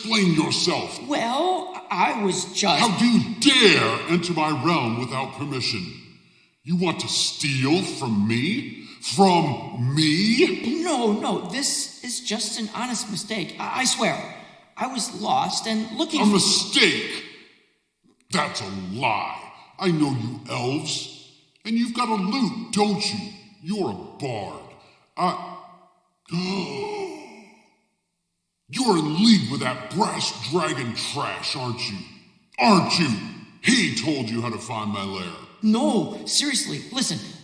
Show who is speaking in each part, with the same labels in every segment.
Speaker 1: Explain yourself.
Speaker 2: Well, I was just...
Speaker 1: How do you dare enter my realm without permission? You want to steal from me? From me?
Speaker 2: No, this is just an honest mistake. I swear. I was lost and looking
Speaker 1: A mistake? That's a lie. I know you elves. And you've got a lute, don't you? You're a bard. You're in league with that brass dragon trash, aren't you? Aren't you? He told you how to find my lair.
Speaker 2: No, seriously,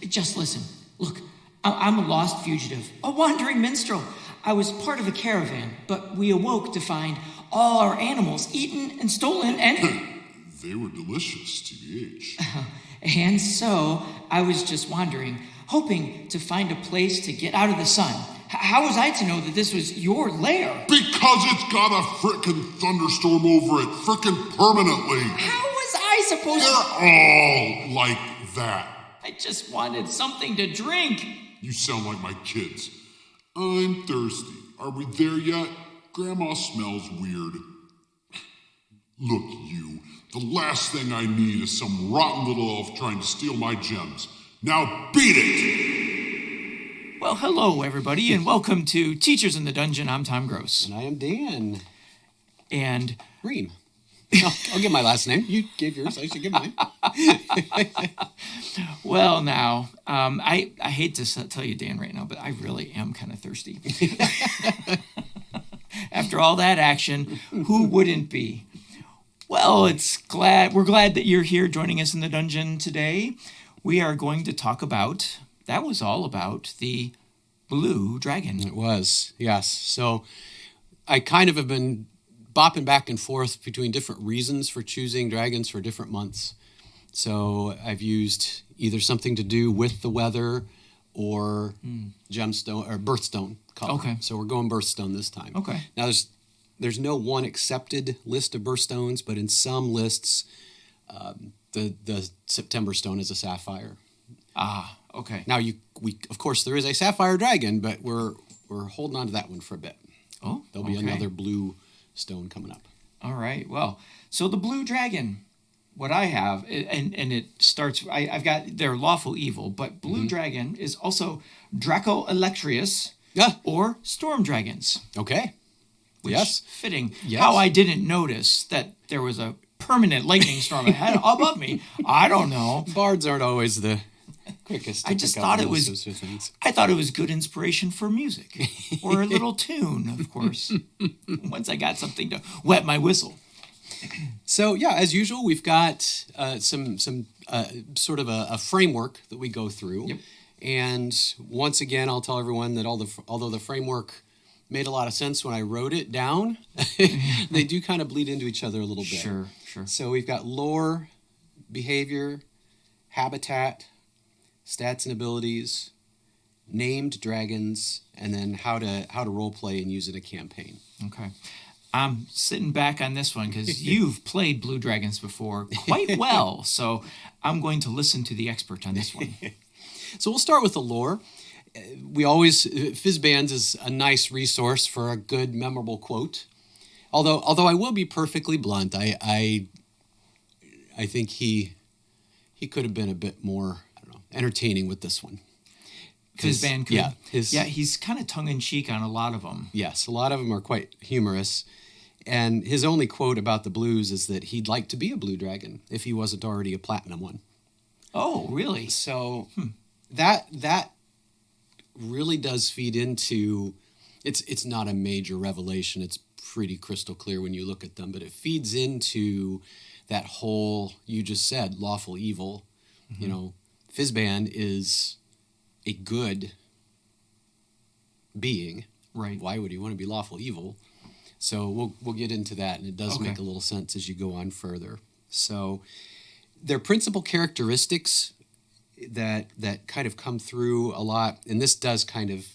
Speaker 2: just listen. Look, I'm a lost fugitive, a wandering minstrel. I was part of a caravan, but we awoke to find all our animals eaten and stolen and...
Speaker 1: They were delicious, TBH.
Speaker 2: And so, I was just wandering, hoping to find a place to get out of the sun. How was I to know that this was your lair?
Speaker 1: Because it's got a frickin' thunderstorm over it, frickin' permanently.
Speaker 2: How was I supposed to...
Speaker 1: They're all like that.
Speaker 2: I just wanted something to drink.
Speaker 1: You sound like my kids. I'm thirsty. Are we there yet? Grandma smells weird. Look, you. The last thing I need is some rotten little elf trying to steal my gems. Now beat it!
Speaker 2: Well, hello, everybody, and welcome to Teachers in the Dungeon. I'm Tom Gross.
Speaker 3: And I am Dan.
Speaker 2: And...
Speaker 3: Reem. I'll give my last name. You gave yours. I should give mine.
Speaker 2: Well, now, I hate to tell you, Dan, right now, but I really am kind of thirsty. After all that action, who wouldn't be? Well, we're glad that you're here joining us in the dungeon today. We are going to talk about, that was all about the blue dragon.
Speaker 3: It was, yes. So I kind of have been bopping back and forth between different reasons for choosing dragons for different months. So I've used either something to do with the weather or gemstone or birthstone color.
Speaker 2: Okay.
Speaker 3: So we're going birthstone this time.
Speaker 2: Okay.
Speaker 3: Now there's no one accepted list of birthstones, but in some lists, the September stone is a sapphire.
Speaker 2: Ah, okay.
Speaker 3: Now we of course there is a sapphire dragon, but we're holding on to that one for a bit.
Speaker 2: Oh,
Speaker 3: There'll be another blue stone coming up.
Speaker 2: All right. Well, so the blue dragon, what I have, and it starts, I've got their lawful evil, but blue dragon is also Draco Electrius or storm dragons.
Speaker 3: Okay.
Speaker 2: Which,
Speaker 3: yes.
Speaker 2: Fitting.
Speaker 3: Yes.
Speaker 2: How I didn't notice that there was a permanent lightning storm ahead above me. I don't know.
Speaker 3: Bards aren't always the quickest.
Speaker 2: I just thought it was. I thought it was good inspiration for music, or a little tune, of course. Once I got something to wet my whistle.
Speaker 3: So yeah, as usual, we've got some sort of a framework that we go through, and once again, I'll tell everyone that although the framework made a lot of sense when I wrote it down, they do kind of bleed into each other a little bit.
Speaker 2: Sure.
Speaker 3: So we've got lore, behavior, habitat, stats and abilities, named dragons, and then how to role play and use it in a campaign.
Speaker 2: Okay. I'm sitting back on this one because you've played Blue Dragons before quite well, so I'm going to listen to the expert on this one.
Speaker 3: So we'll start with the lore. Fizzbands is a nice resource for a good, memorable quote. Although I will be perfectly blunt, I think he could have been a bit more, entertaining with this one.
Speaker 2: Fizzband could.
Speaker 3: Yeah,
Speaker 2: he's kind of tongue-in-cheek on a lot of them.
Speaker 3: Yes, a lot of them are quite humorous. And his only quote about the blues is that he'd like to be a blue dragon if he wasn't already a platinum one.
Speaker 2: Oh, really?
Speaker 3: So that really does feed into, it's not a major revelation. It's pretty crystal clear when you look at them, but it feeds into that whole, you just said, lawful evil. Fizzband is a good being.
Speaker 2: Right.
Speaker 3: Why would he want to be lawful evil? So we'll get into that, and it does make a little sense as you go on further. So their principal characteristics that kind of come through a lot, and this does kind of,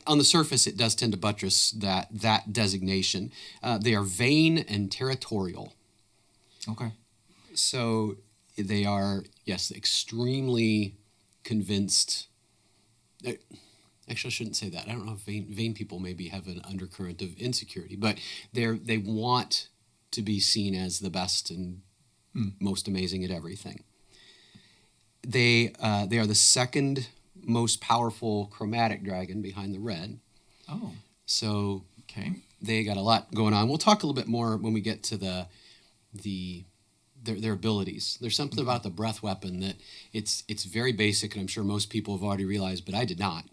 Speaker 3: on the surface it does tend to buttress that designation. They are vain and territorial.
Speaker 2: Okay.
Speaker 3: So they are, yes, extremely convinced. Actually, I shouldn't say that. I don't know if vain people maybe have an undercurrent of insecurity, but they want to be seen as the best and most amazing at everything. They are the second most powerful chromatic dragon behind the red.
Speaker 2: Oh.
Speaker 3: So
Speaker 2: Okay.
Speaker 3: they got a lot going on. We'll talk a little bit more when we get to their abilities. There's something about the breath weapon that it's very basic, and I'm sure most people have already realized, but I did not,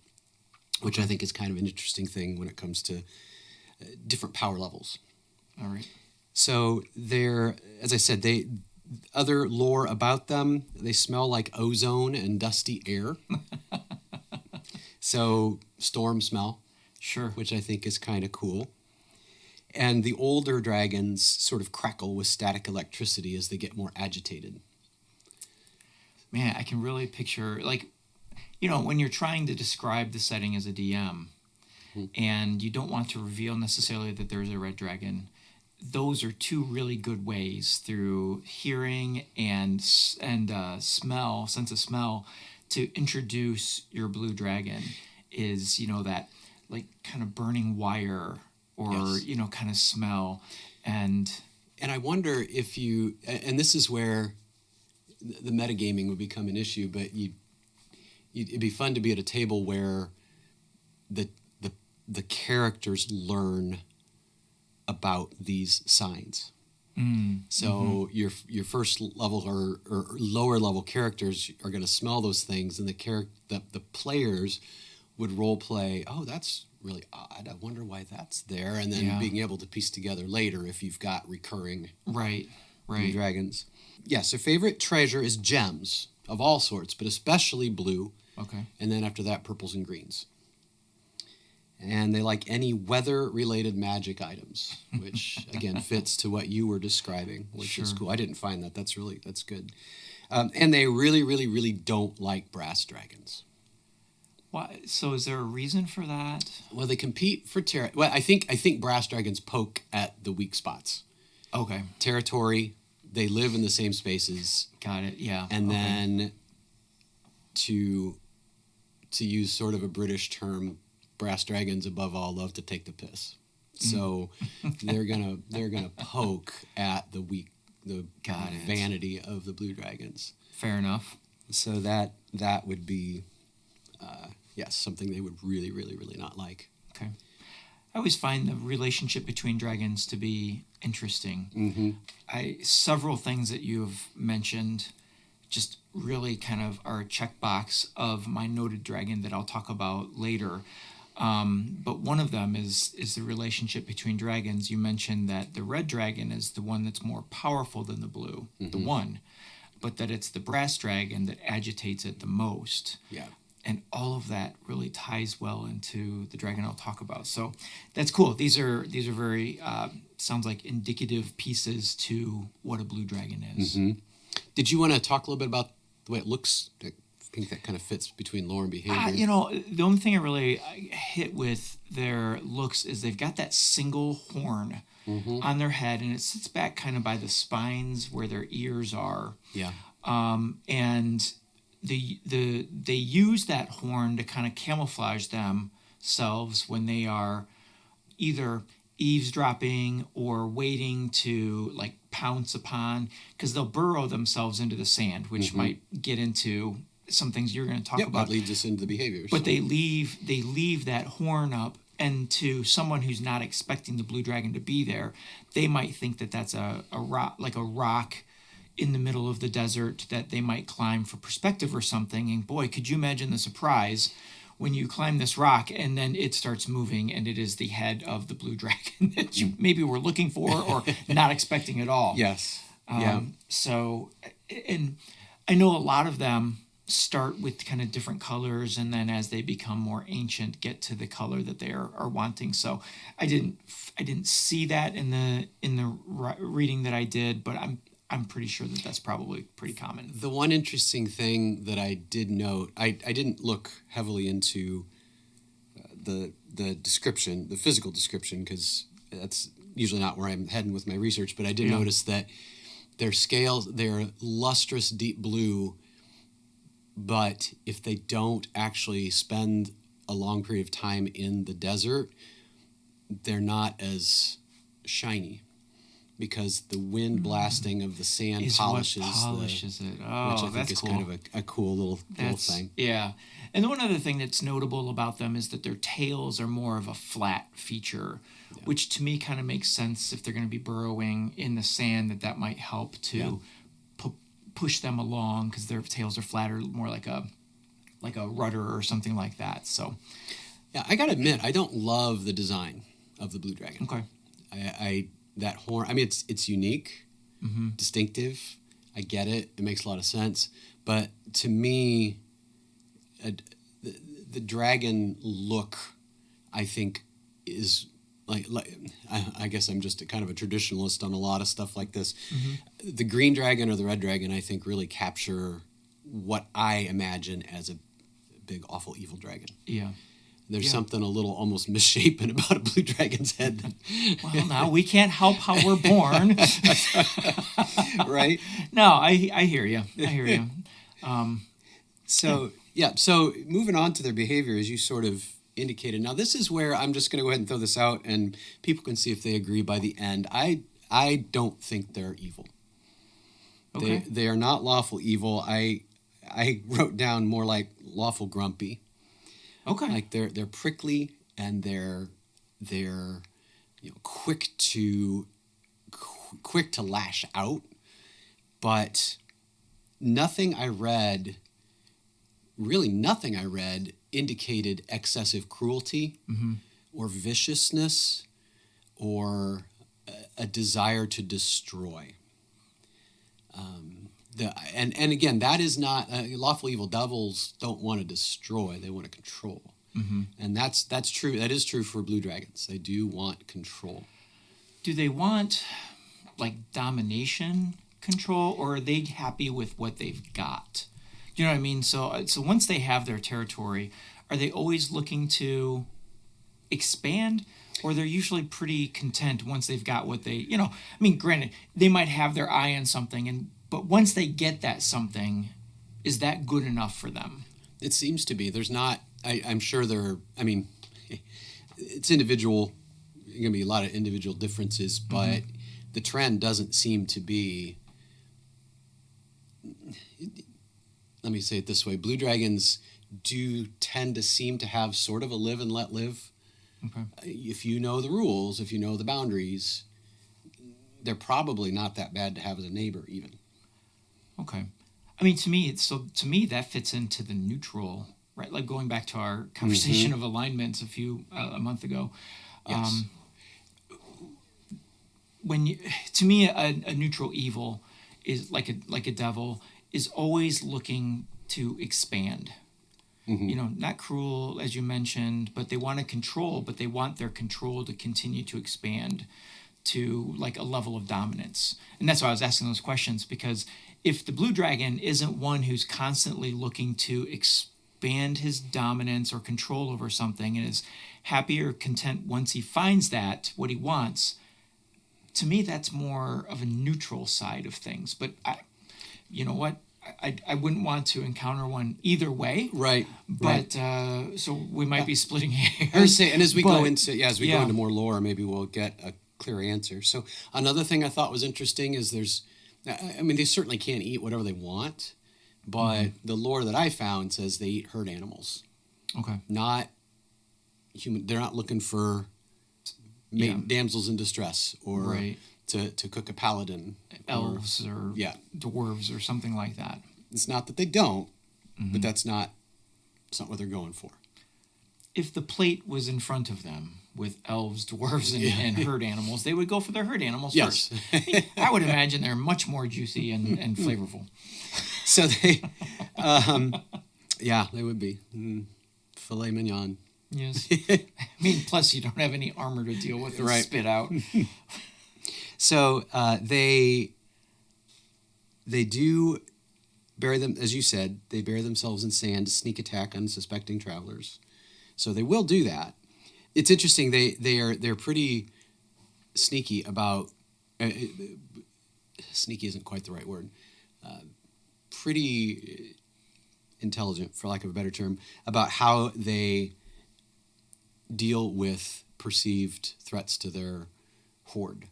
Speaker 3: which I think is kind of an interesting thing when it comes to different power levels.
Speaker 2: All right.
Speaker 3: So as I said, other lore about them, they smell like ozone and dusty air. So storm smell.
Speaker 2: Sure.
Speaker 3: Which I think is kind of cool. And the older dragons sort of crackle with static electricity as they get more agitated.
Speaker 2: Man, I can really picture, like, when you're trying to describe the setting as a DM, and you don't want to reveal necessarily that there's a red dragon, those are two really good ways through hearing and smell, sense of smell, to introduce your blue dragon. Is that like kind of burning wire or
Speaker 3: Yes.
Speaker 2: kind of smell, and
Speaker 3: I wonder if and this is where the metagaming would become an issue, but it'd be fun to be at a table where the characters learn about these signs. So your first level or lower level characters are going to smell those things, and the players would role play. Oh, that's really odd. I wonder why that's there, and then being able to piece together later if you've got recurring
Speaker 2: right
Speaker 3: dragons. Yes, their favorite treasure is gems of all sorts, but especially blue.
Speaker 2: Okay.
Speaker 3: And then after that, purples and greens. And they like any weather-related magic items, which again fits to what you were describing, which is cool. I didn't find that. That's good. And they really, really, really don't like brass dragons.
Speaker 2: Why? So is there a reason for that?
Speaker 3: Well, they compete for Well, I think brass dragons poke at the weak spots.
Speaker 2: Okay.
Speaker 3: Territory. They live in the same spaces.
Speaker 2: Got it. Yeah.
Speaker 3: And then to use sort of a British term, brass dragons above all love to take the piss. So they're gonna poke at the vanity of the blue dragons.
Speaker 2: Fair enough.
Speaker 3: So that would be something they would really, really, really not like.
Speaker 2: Okay. I always find the relationship between dragons to be interesting.
Speaker 3: Mm-hmm.
Speaker 2: Several things that you've mentioned just really kind of are a checkbox of my noted dragon that I'll talk about later. But one of them is the relationship between dragons. You mentioned that the red dragon is the one that's more powerful than the blue, the one, but that it's the brass dragon that agitates it the most.
Speaker 3: Yeah.
Speaker 2: And all of that really ties well into the dragon I'll talk about. So that's cool. These are very sounds like indicative pieces to what a blue dragon is.
Speaker 3: Mm-hmm. Did you want to talk a little bit about the way it looks? I think that kind of fits between lore and behavior.
Speaker 2: The only thing I really hit with their looks is they've got that single horn on their head, and it sits back kind of by the spines where their ears are.
Speaker 3: Yeah.
Speaker 2: And they use that horn to kind of camouflage themselves when they are either eavesdropping or waiting to like pounce upon, because they'll burrow themselves into the sand, which might get into some things you're going to talk about.
Speaker 3: That leads us into the behaviors.
Speaker 2: But they leave that horn up, and to someone who's not expecting the blue dragon to be there, they might think that that's a rock in the middle of the desert that they might climb for perspective or something. And boy, could you imagine the surprise when you climb this rock and then it starts moving and it is the head of the blue dragon that you maybe were looking for or not expecting at all.
Speaker 3: Yes.
Speaker 2: So, and I know a lot of them start with kind of different colors, and then as they become more ancient, get to the color that they are wanting. So I didn't see that in the reading that I did, but I'm pretty sure that that's probably pretty common.
Speaker 3: The one interesting thing that I did note, I didn't look heavily into the description, the physical description, because that's usually not where I'm heading with my research, but I did notice that their scales, they're lustrous deep blue, but if they don't actually spend a long period of time in the desert, they're not as shiny because the wind blasting of the sand
Speaker 2: Is
Speaker 3: polishes,
Speaker 2: what polishes it. Oh,
Speaker 3: which I think
Speaker 2: that's
Speaker 3: is
Speaker 2: cool.
Speaker 3: kind of a cool little thing.
Speaker 2: Yeah. And the one other thing that's notable about them is that their tails are more of a flat feature, which to me kind of makes sense if they're going to be burrowing in the sand, that might help to push them along because their tails are flatter, more like a rudder or something like that. So,
Speaker 3: yeah, I gotta admit, I don't love the design of the blue dragon.
Speaker 2: Okay.
Speaker 3: I that horn. I mean, it's unique, distinctive. I get it. It makes a lot of sense. But to me, the dragon look, I think, is like I guess I'm just kind of a traditionalist on a lot of stuff like this. The green dragon or the red dragon, I think, really capture what I imagine as a big, awful, evil dragon.
Speaker 2: Yeah.
Speaker 3: There's something a little almost misshapen about a blue dragon's head.
Speaker 2: Well, now we can't help how we're born.
Speaker 3: Right?
Speaker 2: No, I hear you. I hear you.
Speaker 3: So moving on to their behavior, as you sort of indicated. Now, this is where I'm just going to go ahead and throw this out, and people can see if they agree by the end. I don't think they're evil.
Speaker 2: Okay.
Speaker 3: They are not lawful evil. I wrote down more like lawful grumpy.
Speaker 2: Okay.
Speaker 3: Like they're prickly and they're quick to lash out, but nothing I read indicated excessive cruelty or viciousness or a desire to destroy. And again, that is not lawful evil. Devils don't want to destroy; they want to control, and that's true. That is true for blue dragons. They do want control.
Speaker 2: Do they want like domination, control, or are they happy with what they've got? You know what I mean? So once they have their territory, are they always looking to expand? Or they're usually pretty content once they've got what they, I mean, granted, they might have their eye on something, but once they get that something, is that good enough for them?
Speaker 3: It seems to be. There's not, I'm sure it's individual, there's going to be a lot of individual differences, but the trend doesn't seem to be, let me say it this way, blue dragons do tend to seem to have sort of a live and let live.
Speaker 2: Okay.
Speaker 3: If you know the rules, if you know the boundaries, they're probably not that bad to have as a neighbor, even.
Speaker 2: Okay. I mean, to me, that fits into the neutral, right? Like going back to our conversation of alignments a month ago.
Speaker 3: Yes.
Speaker 2: To me, a neutral evil is like a devil is always looking to expand. Not cruel, as you mentioned, but they want to control, but they want their control to continue to expand to like a level of dominance. And that's why I was asking those questions, because if the blue dragon isn't one who's constantly looking to expand his dominance or control over something and is happy or content once he finds that, what he wants, to me, that's more of a neutral side of things. But you know what? I wouldn't want to encounter one either way.
Speaker 3: Right.
Speaker 2: But so we might be splitting hairs.
Speaker 3: I would say, and as we go into more lore, maybe we'll get a clear answer. So another thing I thought was interesting is they certainly can't eat whatever they want, but the lore that I found says they eat herd animals. Okay. Not human. They're not looking for damsels in distress or to cook a paladin.
Speaker 2: Elves or dwarves or something like that.
Speaker 3: It's not that they don't, but it's not what they're going for.
Speaker 2: If the plate was in front of them with elves, dwarves, and herd animals, they would go for their herd animals first. I would imagine they're much more juicy and flavorful.
Speaker 3: So they, they would be. Filet mignon.
Speaker 2: Yes. I mean, plus you don't have any armor to deal with or spit out.
Speaker 3: So they do bury them, as you said, they bury themselves in sand to sneak attack unsuspecting travelers. So they will do that. It's interesting. They're pretty sneaky about. Sneaky isn't quite the right word. Pretty intelligent, for lack of a better term, about how they deal with perceived threats to their hoard.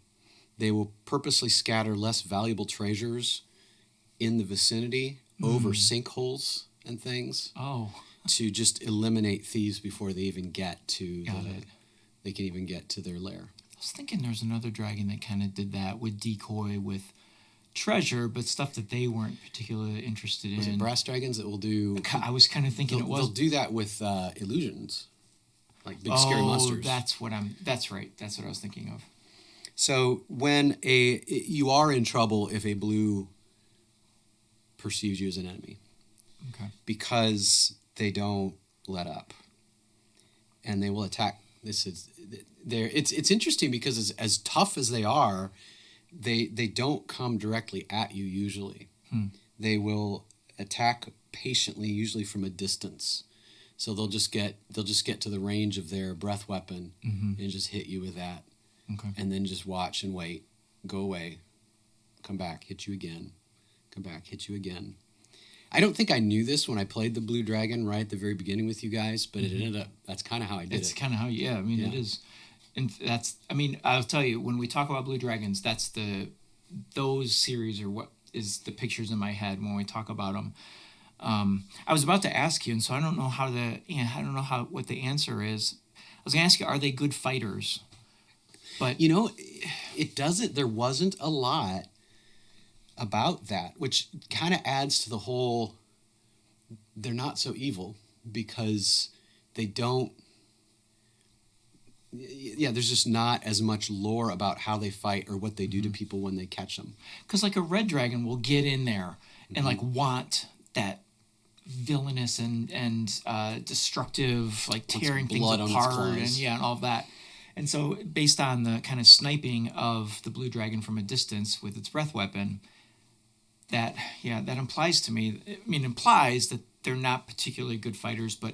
Speaker 3: They will purposely scatter less valuable treasures in the vicinity over sinkholes and things to just eliminate thieves before they even get to they can even get to their lair.
Speaker 2: I was thinking there's another dragon that kind of did that with decoy with treasure, but stuff that they weren't particularly interested in.
Speaker 3: Was it brass dragons that will do?
Speaker 2: I was kind of thinking it was.
Speaker 3: They'll do that with illusions, like big scary monsters.
Speaker 2: That's right. That's what I was thinking of.
Speaker 3: So when you are in trouble if a blue perceives you as an enemy, because they don't let up, and they will attack. It's interesting because as tough as they are, they don't come directly at you usually. They will attack patiently, usually from a distance. So they'll just get to the range of their breath weapon and just hit you with that. And then just watch and wait, go away, come back, hit you again, come back, hit you again. I don't think I knew this when I played the Blue Dragon right at the very beginning with you guys, but it ended up, that's kind of how I did it.
Speaker 2: It's kind of how, it is. And I'll tell you, when we talk about Blue Dragons, those series are what is the pictures in my head when we talk about them. I was about to ask you, and so I don't know what the answer is. I was going to ask you, are they good fighters? But
Speaker 3: there wasn't a lot about that, which kind of adds to the whole, they're not so evil because they don't, there's just not as much lore about how they fight or what they do to people when they catch them.
Speaker 2: Because like a red dragon will get in there and like want that villainous and destructive, like tearing things apart and all of that. And so based on the kind of sniping of the blue dragon from a distance with its breath weapon, that implies to me, implies that they're not particularly good fighters, but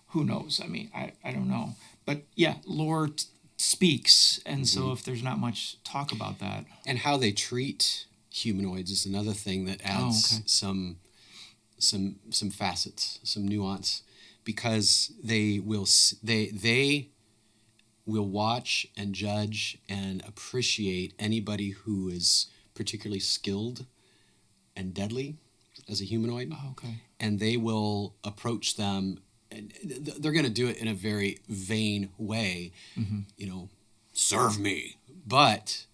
Speaker 2: who knows? I don't know. But lore speaks, and so if there's not much talk about that.
Speaker 3: And how they treat humanoids is another thing that adds some facets, some nuance, because they will watch and judge and appreciate anybody who is particularly skilled and deadly as a humanoid. And they will approach them, and they're going to do it in a very vain way, serve me. But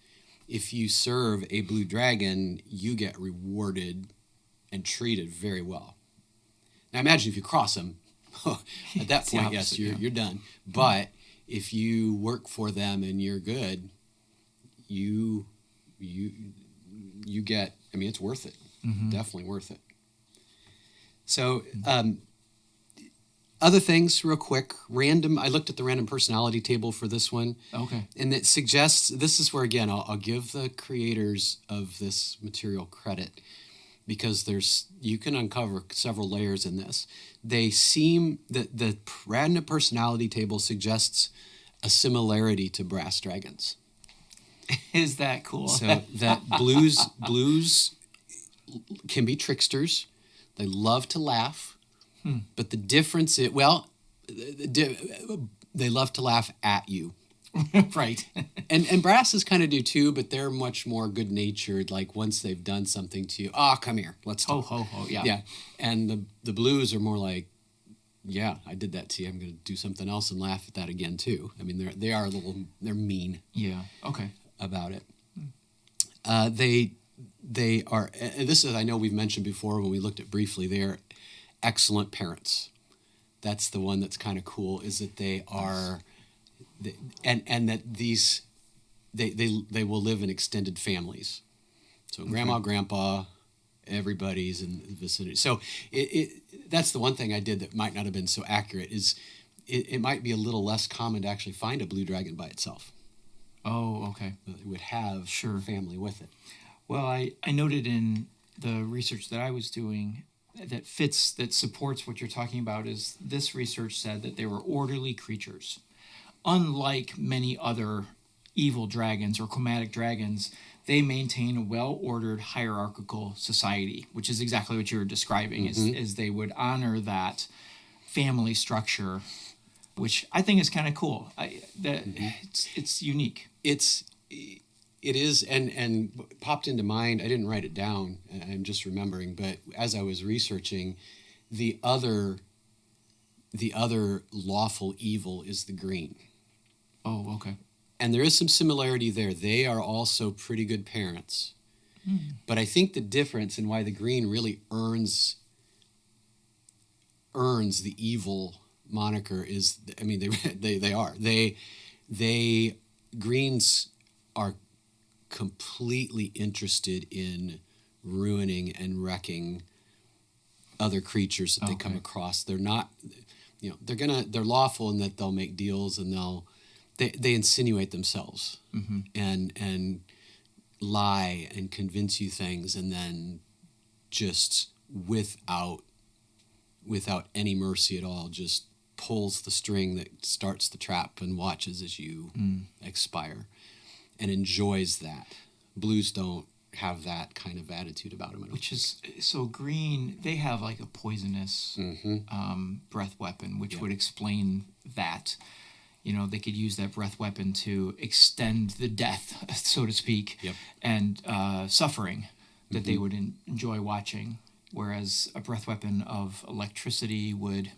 Speaker 3: if you serve a blue dragon, you get rewarded and treated very well. Now imagine if you cross them, at that point, yes, you're done. But if you work for them and you're good, you get, it's worth it. Definitely worth it. So, other things real quick, I looked at the random personality table for this one. And it suggests, this is where, again, I'll give the creators of this material credit, because you can uncover several layers in this. They seem that the random personality table suggests a similarity to brass dragons.
Speaker 2: Is that cool?
Speaker 3: So that blues can be tricksters. They love to laugh, but the difference is, they love to laugh at you.
Speaker 2: Right.
Speaker 3: And brasses kind of do too, but they're much more good-natured. Like once they've done something to you, come here, let's talk.
Speaker 2: Ho, yeah.
Speaker 3: Yeah. And the blues are more like, I did that to you, I'm going to do something else and laugh at that again too. They're mean.
Speaker 2: Yeah. Okay.
Speaker 3: About it. They are, and this is, I know we've mentioned before when we looked at briefly, they're excellent parents. That's the one that's kind of cool, is that they are, and that these, they will live in extended families. So grandma, grandpa, everybody's in the vicinity. So that's the one thing I did that might not have been so accurate, is it might be a little less common to actually find a blue dragon by itself.
Speaker 2: Oh, okay.
Speaker 3: It would have family with it.
Speaker 2: Well, I noted in the research that I was doing that supports what you're talking about, is this research said that they were orderly creatures. Unlike many other evil dragons or chromatic dragons, they maintain a well-ordered hierarchical society, which is exactly what you were describing, is they would honor that family structure which I think is kind of cool. It's unique.
Speaker 3: It is, and popped into mind. I didn't write it down. I'm just remembering. But as I was researching, the other lawful evil is the green.
Speaker 2: Oh, okay.
Speaker 3: And there is some similarity there. They are also pretty good parents. But I think the difference in why the green really earns the evil moniker is, I mean, they greens are completely interested in ruining and wrecking other creatures that they come across. They're not, they're lawful in that they'll make deals and they insinuate themselves and lie and convince you things, and then just without any mercy at all, just pulls the string that starts the trap and watches as you expire and enjoys that. Blues don't have that kind of attitude about them.
Speaker 2: Which is, so green, they have like a poisonous breath weapon, which would explain that. They could use that breath weapon to extend the death, so to speak, and suffering that they would enjoy watching. Whereas a breath weapon of electricity would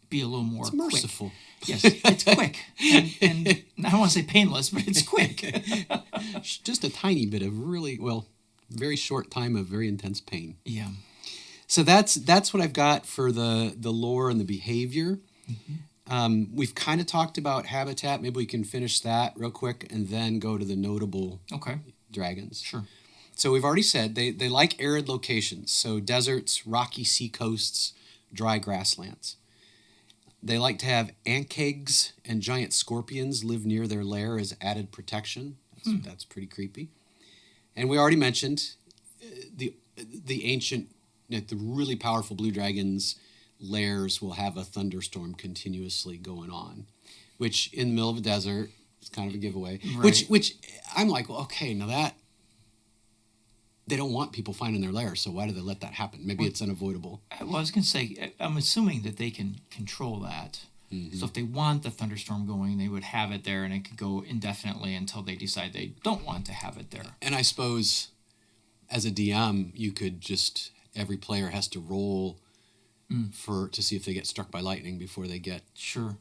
Speaker 2: be a little more
Speaker 3: merciful.
Speaker 2: Quick. Yes, it's quick. And I don't want to say painless, but it's quick.
Speaker 3: Just a tiny bit of very short time of very intense pain.
Speaker 2: Yeah.
Speaker 3: So that's what I've got for the lore and the behavior. We've kind of talked about habitat. Maybe we can finish that real quick and then go to the notable dragons.
Speaker 2: Sure.
Speaker 3: So we've already said they like arid locations, so deserts, rocky sea coasts, dry grasslands. They like to have ankegs and giant scorpions live near their lair as added protection. That's pretty creepy. And we already mentioned the ancient, the really powerful blue dragons' lairs will have a thunderstorm continuously going on, which in the middle of a desert is kind of a giveaway. Right. Which I'm like, well, okay, now that they don't want people finding their lair, so why do they let that happen? Maybe it's unavoidable.
Speaker 2: Well, I was going to say, I'm assuming that they can control that. So if they want the thunderstorm going, they would have it there, and it could go indefinitely until they decide they don't want to have it there.
Speaker 3: And I suppose as a DM, you could just, every player has to roll to see if they get struck by lightning before they get, and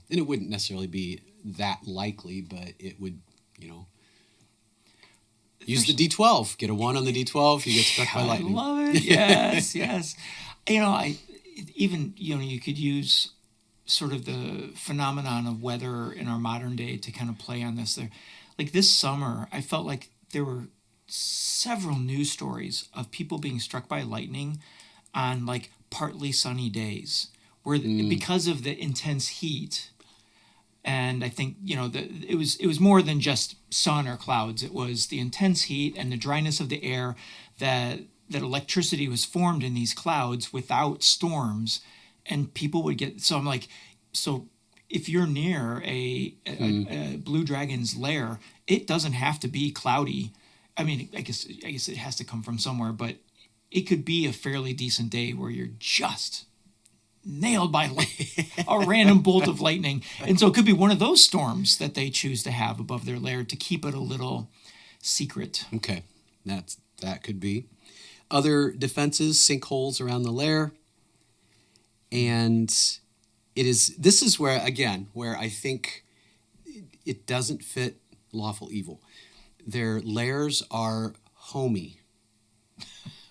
Speaker 3: it wouldn't necessarily be that likely, but it would, use the D12. Get a 1 on the D12. You get struck by lightning.
Speaker 2: I love it. Yes, yes. You could use sort of the phenomenon of weather in our modern day to kind of play on this. Like this summer, I felt like there were several news stories of people being struck by lightning on like partly sunny days, where because of the intense heat. And I think, it was more than just sun or clouds. It was the intense heat and the dryness of the air that electricity was formed in these clouds without storms, and people would get. So I'm like, so if you're near a blue dragon's lair, it doesn't have to be cloudy. I mean, I guess it has to come from somewhere, but it could be a fairly decent day where you're just nailed by a random bolt of lightning. And so it could be one of those storms that they choose to have above their lair to keep it a little secret.
Speaker 3: Okay, that could be. Other defenses, sinkholes around the lair. And this is where I think it doesn't fit lawful evil. Their lairs are homey.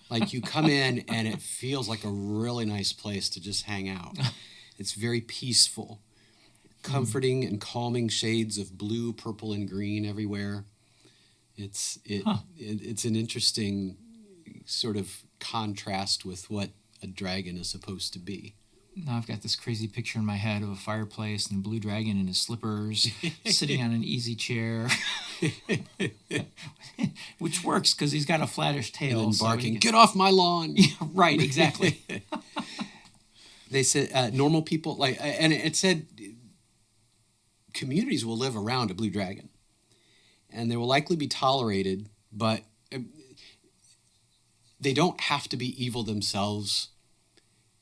Speaker 3: Like you come in and it feels like a really nice place to just hang out. It's very peaceful, comforting and calming shades of blue, purple, and green everywhere. It's an interesting sort of contrast with what a dragon is supposed to be.
Speaker 2: Now I've got this crazy picture in my head of a fireplace and a blue dragon in his slippers sitting on an easy chair, which works because he's got a flattish tail.
Speaker 3: And then barking, get off my lawn.
Speaker 2: Yeah, right, exactly.
Speaker 3: They said normal people, and it said communities will live around a blue dragon, and they will likely be tolerated, but they don't have to be evil themselves.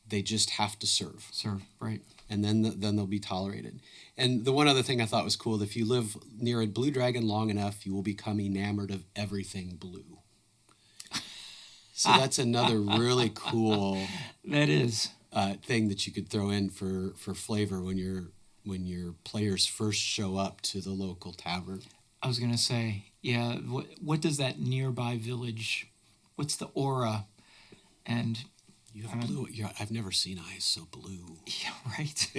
Speaker 3: They just have to serve.
Speaker 2: Serve, right.
Speaker 3: and then they'll be tolerated. And the one other thing I thought was cool, if you live near a blue dragon long enough, you will become enamored of everything blue. So that's another really cool
Speaker 2: That is.
Speaker 3: thing that you could throw in for flavor when your players first show up to the local tavern.
Speaker 2: I was going to say, yeah, what does that nearby village, what's the aura? And
Speaker 3: You have blue. I've never seen eyes so blue.
Speaker 2: yeah, right.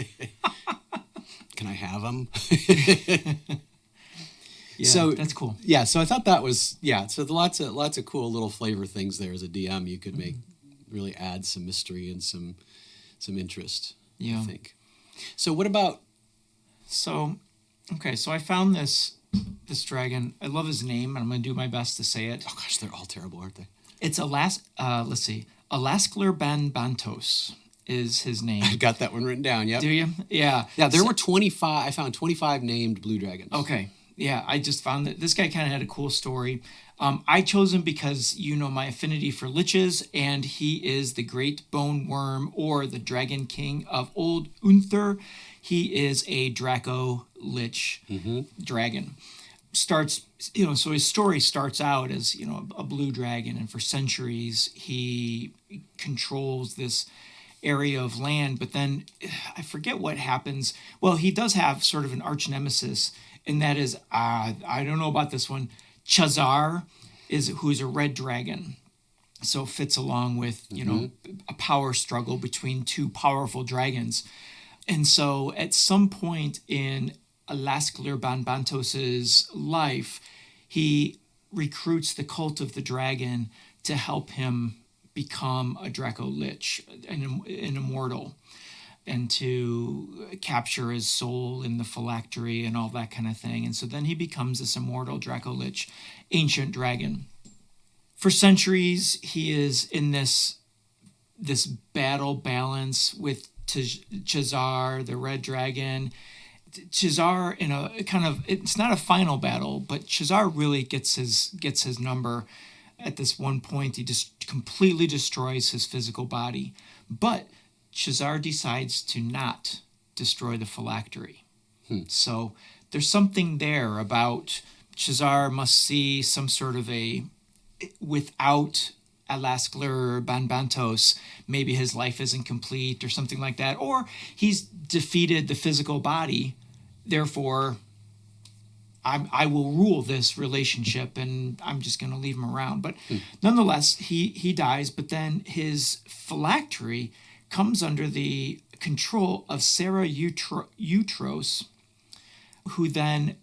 Speaker 3: Can I have them?
Speaker 2: Yeah,
Speaker 3: So
Speaker 2: that's cool.
Speaker 3: Yeah, so I thought that was So lots of cool little flavor things there as a DM. You could make really add some mystery and some interest.
Speaker 2: Yeah.
Speaker 3: I think. So what about?
Speaker 2: So, okay, so I found this dragon. I love his name, and I'm going to do my best to say it.
Speaker 3: Oh gosh, they're all terrible, aren't they?
Speaker 2: It's let's see, Alaskler Banbantos is his name.
Speaker 3: I got that one written down. Yep.
Speaker 2: Do you? Yeah.
Speaker 3: Yeah, there were 25. I found 25 named blue dragons.
Speaker 2: Okay. Yeah, I just found that this guy kind of had a cool story. I chose him because my affinity for liches, and he is the great bone worm or the dragon king of Old Unther. He is a Draco lich dragon. Starts, so his story starts out as, a blue dragon, and for centuries he controls this area of land, but then I forget what happens. Well, he does have sort of an arch nemesis, and that is, I don't know about this one, Chazar, who's a red dragon. So fits along with, a power struggle between two powerful dragons. And so at some point in Alaskler Banbantos's life, he recruits the cult of the dragon to help him become a Draco Lich, an immortal, and to capture his soul in the phylactery and all that kind of thing. And so then he becomes this immortal Draco Lich, ancient dragon. For centuries, he is in this battle balance with Chazar, the red dragon. Chazar, in a kind of, it's not a final battle, but Chazar really gets his number. At this one point, he just completely destroys his physical body. But Chazar decides to not destroy the phylactery. So there's something there about Chazar must see some sort of without Alaskler Banbantos, maybe his life isn't complete or something like that. Or he's defeated the physical body, therefore I will rule this relationship, and I'm just going to leave him around. But nonetheless, he dies, but then his phylactery comes under the control of Sarah Utros, who then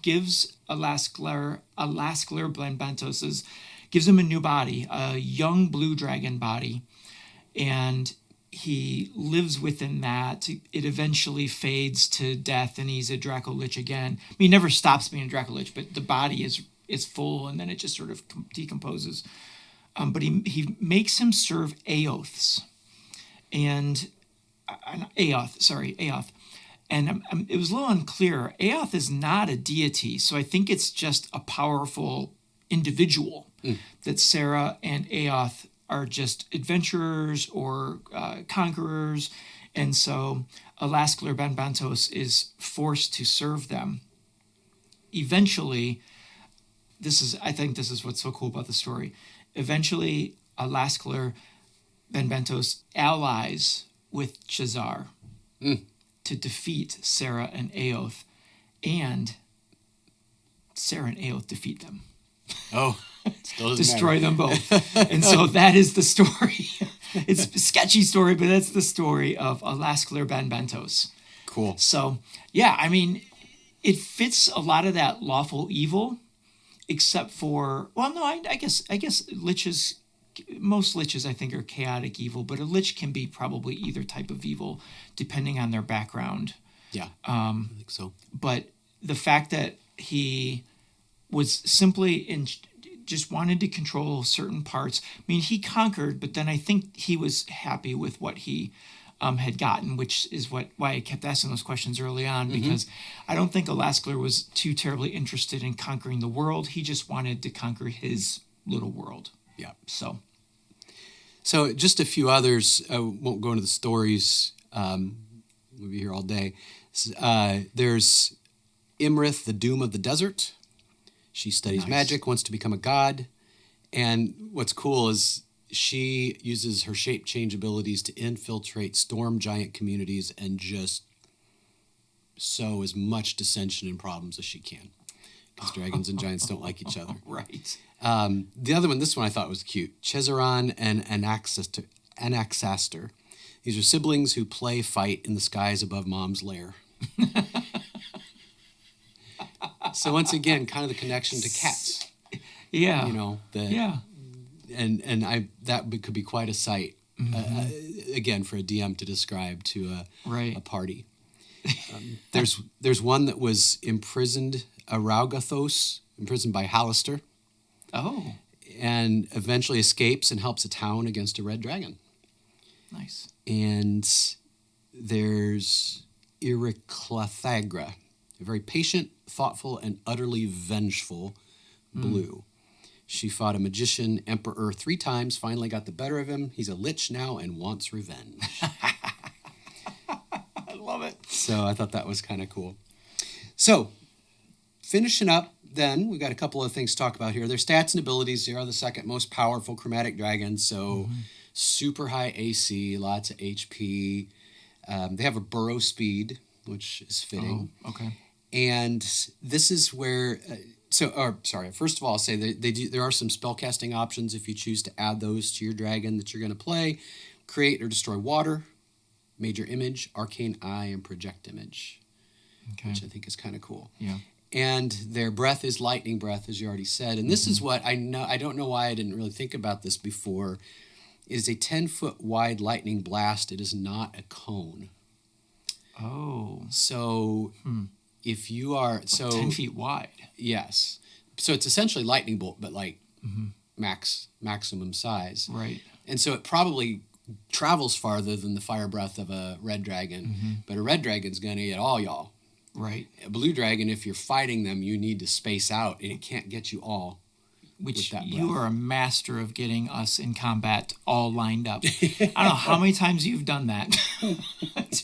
Speaker 2: gives Alaskler Banbantos, gives him a new body, a young blue dragon body, and he lives within that. It eventually fades to death, and he's a Draco Lich again. I mean, he never stops being a Draco Lich, but the body is full, and then it just sort of decomposes. But he makes him serve Aoths, and Aoth. And it was a little unclear. Aoth is not a deity, so I think it's just a powerful individual that Sarah and Aoth are just adventurers or conquerors, and so Alaskler Banbantos is forced to serve them. Eventually, I think this is what's so cool about the story. Eventually, Alaskler Banbantos allies with Chazar to defeat Sarah and Aoth, and Sarah and Aoth defeat them.
Speaker 3: Oh. Still
Speaker 2: Destroy them both. And so that is the story. It's a sketchy story, but that's the story of Alaskler Banbantos.
Speaker 3: Cool.
Speaker 2: So, yeah, I mean, it fits a lot of that lawful evil, except for, well, no, I guess liches, most liches I think are chaotic evil, but a lich can be probably either type of evil depending on their background.
Speaker 3: Yeah, I think so.
Speaker 2: But the fact that he was simply just wanted to control certain parts. I mean, he conquered, but then I think he was happy with what he had gotten, which is why I kept asking those questions early on, because I don't think Alaskler was too terribly interested in conquering the world. He just wanted to conquer his little world.
Speaker 3: Yeah. So just a few others. I won't go into the stories. We'll be here all day. There's Imrith, the Doom of the Desert. She studies magic, wants to become a god. And what's cool is she uses her shape change abilities to infiltrate storm giant communities and just sow as much dissension and problems as she can. Because dragons and giants don't like each other.
Speaker 2: Right.
Speaker 3: The other one, this one I thought was cute. Chezeran and Anaxaster. These are siblings who play fight in the skies above mom's lair. So once again, kind of the connection to cats.
Speaker 2: Yeah.
Speaker 3: You know, and that could be quite a sight, again, for a DM to describe to a party. There's one that was imprisoned, Araugathos, imprisoned by Hallister.
Speaker 2: Oh.
Speaker 3: And eventually escapes and helps a town against a red dragon.
Speaker 2: Nice.
Speaker 3: And there's Iriclathagra, a very patient, thoughtful, and utterly vengeful blue. She fought a magician emperor 3 times, finally got the better of him. He's a lich now and wants revenge.
Speaker 2: I love it.
Speaker 3: So I thought that was kind of cool. So, finishing up, then, we've got a couple of things to talk about here. Their stats and abilities. They are the second most powerful chromatic dragon, so super high AC, lots of HP. They have a burrow speed, which is fitting.
Speaker 2: Oh, okay.
Speaker 3: And this is where... first of all, I'll say there are some spellcasting options if you choose to add those to your dragon that you're going to play. Create or destroy water, major image, arcane eye, and project image, which I think is kind of cool.
Speaker 2: Yeah.
Speaker 3: And their breath is lightning breath, as you already said. And this is what I know. I don't know why I didn't really think about this before. It is a 10-foot wide lightning blast. It is not a cone.
Speaker 2: Oh.
Speaker 3: So if you are
Speaker 2: 10 feet wide.
Speaker 3: Yes. So it's essentially lightning bolt, but like maximum size.
Speaker 2: Right.
Speaker 3: And so it probably travels farther than the fire breath of a red dragon. But a red dragon's going to get all y'all.
Speaker 2: Right.
Speaker 3: A blue dragon, if you're fighting them, you need to space out, and it can't get you all.
Speaker 2: Which
Speaker 3: with that
Speaker 2: you
Speaker 3: breath.
Speaker 2: are a master of getting us in combat all lined up. I don't know how many times you've done that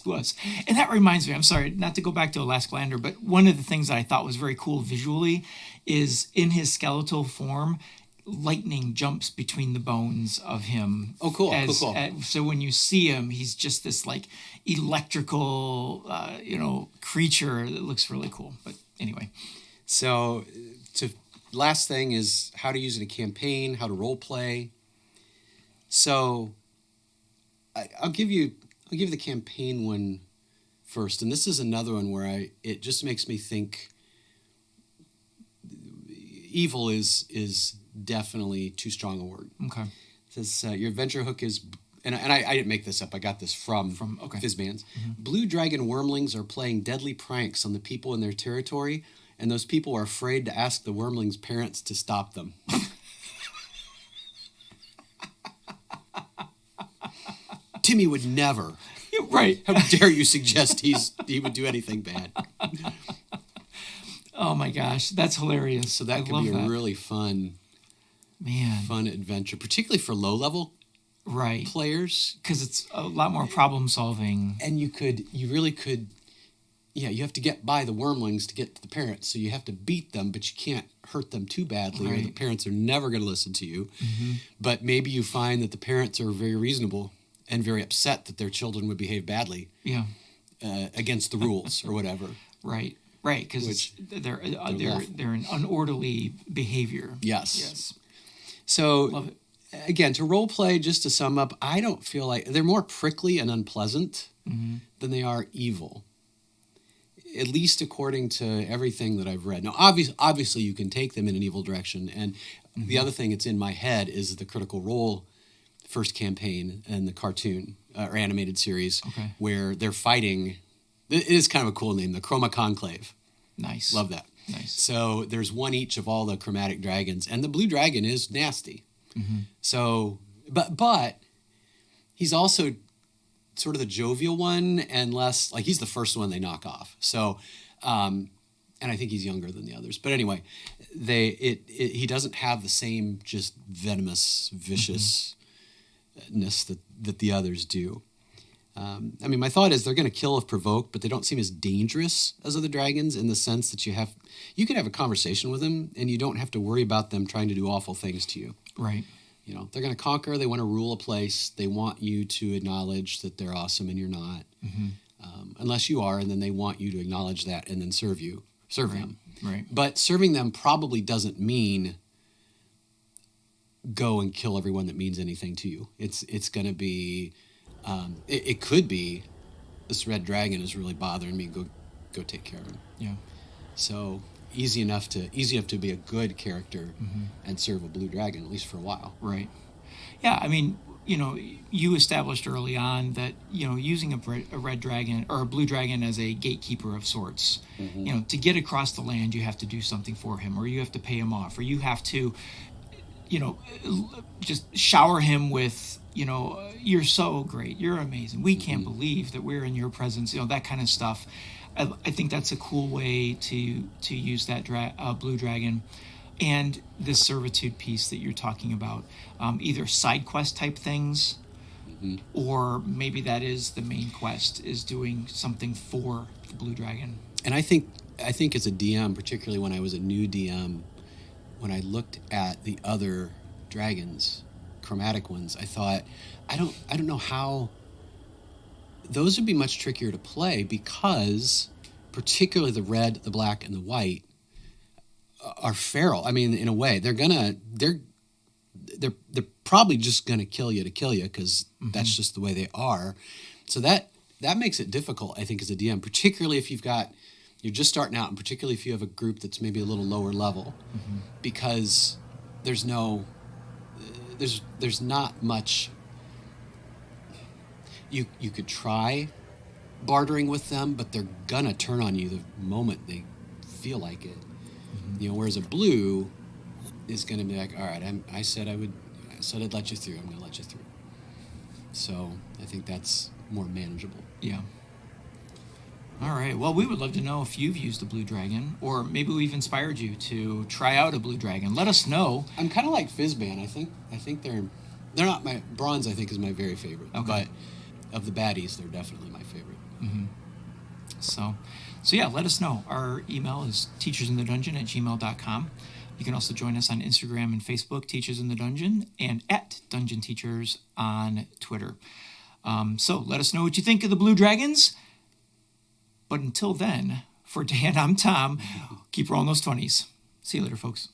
Speaker 2: to us. And that reminds me, I'm sorry, not to go back to Alaskalander, but one of the things that I thought was very cool visually is in his skeletal form, lightning jumps between the bones of him.
Speaker 3: Oh, cool. Cool.
Speaker 2: So when you see him, he's just this like electrical, creature that looks really cool. But anyway.
Speaker 3: So last thing is how to use it in a campaign, how to role play. So I'll give you the campaign one first, and this is another one where it just makes me think evil is definitely too strong a word.
Speaker 2: Okay.
Speaker 3: It says your adventure hook is, and I didn't make this up. I got this from Fizzbands. Blue dragon wormlings are playing deadly pranks on the people in their territory, and those people are afraid to ask the wormlings' parents to stop them. Timmy would never.
Speaker 2: Right.
Speaker 3: How dare you suggest he would do anything bad?
Speaker 2: Oh my gosh, that's hilarious.
Speaker 3: So that could be a really fun adventure, particularly for low-level players.
Speaker 2: Because it's a lot more problem solving.
Speaker 3: And you really could, you have to get by the wormlings to get to the parents. So you have to beat them, but you can't hurt them too badly, or the parents are never going to listen to you. But maybe you find that the parents are very reasonable and very upset that their children would behave badly against the rules or whatever.
Speaker 2: Right, because they're an unorderly behavior.
Speaker 3: Yes. So,
Speaker 2: love it.
Speaker 3: Again, to role play, just to sum up, I don't feel like they're more prickly and unpleasant than they are evil. At least according to everything that I've read. Now, obviously, you can take them in an evil direction. And the other thing that's in my head is the Critical Role first campaign and the cartoon or animated series where they're fighting. It is kind of a cool name, the Chroma Conclave.
Speaker 2: Nice.
Speaker 3: Love that.
Speaker 2: Nice.
Speaker 3: So there's one each of all the chromatic dragons, and the blue dragon is nasty. So, but he's also sort of the jovial one, and less like he's the first one they knock off. So, and I think he's younger than the others. But anyway, he doesn't have the same just venomous, vicious that the others do. I mean, my thought is they're going to kill if provoked, but they don't seem as dangerous as other dragons in the sense that you can have a conversation with them and you don't have to worry about them trying to do awful things to you.
Speaker 2: Right.
Speaker 3: You know, they're going to conquer. They want to rule a place. They want you to acknowledge that they're awesome and you're not, unless you are, and then they want you to acknowledge that and then serve them.
Speaker 2: Right.
Speaker 3: But serving them probably doesn't mean go and kill everyone that means anything to you. It's going to be, it could be, this red dragon is really bothering me. Go take care of him.
Speaker 2: Yeah.
Speaker 3: So easy enough to be a good character and serve a blue dragon, at least for a while.
Speaker 2: Right. Yeah. I mean, you established early on that, using a red dragon or a blue dragon as a gatekeeper of sorts, to get across the land, you have to do something for him, or you have to pay him off, or you have to, just shower him with, you're so great, you're amazing, we can't believe that we're in your presence, that kind of stuff. I think that's a cool way to use that blue dragon. And this servitude piece that you're talking about, either side quest type things, or maybe that is the main quest, is doing something for the blue dragon.
Speaker 3: And I think as a DM, particularly when I was a new DM, when I looked at the other dragons, chromatic ones, I thought, I don't know how those would be much trickier to play, because particularly the red, the black, and the white are feral. I mean, in a way, they're probably just gonna kill you because that's just the way they are. So that makes it difficult, I think, as a DM, particularly if you're just starting out, and particularly if you have a group that's maybe a little lower level, because there's not much. You could try bartering with them, but they're gonna turn on you the moment they feel like it. Whereas a blue is gonna be like, all right, I said I'd let you through. I'm gonna let you through. So I think that's more manageable.
Speaker 2: Yeah. All right. Well, we would love to know if you've used a blue dragon, or maybe we've inspired you to try out a blue dragon. Let us know. I'm
Speaker 3: kind of like Fizzban. I think they're not my bronze. I think is my very favorite.
Speaker 2: Okay.
Speaker 3: But of the baddies, they're definitely my favorite.
Speaker 2: So yeah, let us know. Our email is teachersinthedungeon@gmail.com. You can also join us on Instagram and Facebook, Teachers in the Dungeon, and at Dungeon Teachers on Twitter. So let us know what you think of the blue dragons. But until then, for Dan, I'm Tom. Keep rolling those 20s. See you later, folks.